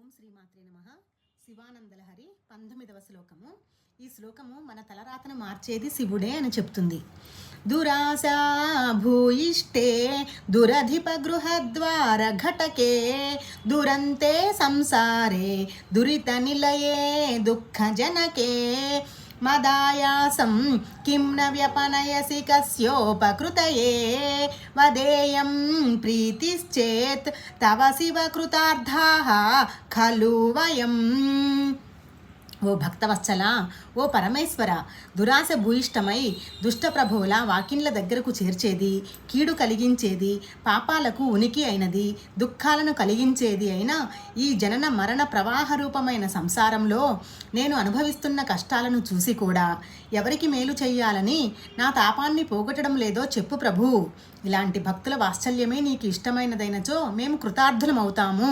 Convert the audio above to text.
ఓం శ్రీమాత్రే నమః. శివానందలహరి 19వ శ్లోకము. ఈ శ్లోకము మన తలరాతను మార్చేది శివుడే అని చెప్తుంది. దురాశా భూయిష్టే దురధిప గృహద్వార ఘటకే దురంతే సంసారే దురిత నిలయే దుఃఖ జనకే మదాయాసం కిం న వ్యపనయసి కస్యోపకృతయే వదేయం ప్రీతిశ్చేత్ తవ శివ కృతార్థాః ఖలు వయం. ఓ భక్తవత్సల, ఓ పరమేశ్వర, దురాశ భూయిష్టమై దుష్టప్రభువుల వాకిన్ల దగ్గరకు చేర్చేది, కీడు కలిగించేది, పాపాలకు ఉనికి అయినది, దుఃఖాలను కలిగించేది అయిన ఈ జనన మరణ ప్రవాహ రూపమైన సంసారంలో నేను అనుభవిస్తున్న కష్టాలను చూసి కూడా ఎవరికి మేలు చెయ్యాలని నా తాపాన్ని పోగొట్టడం లేదో చెప్పు ప్రభు. ఇలాంటి భక్తుల వాత్సల్యమే నీకు ఇష్టమైనదైనచో మేము కృతార్థులమవుతాము.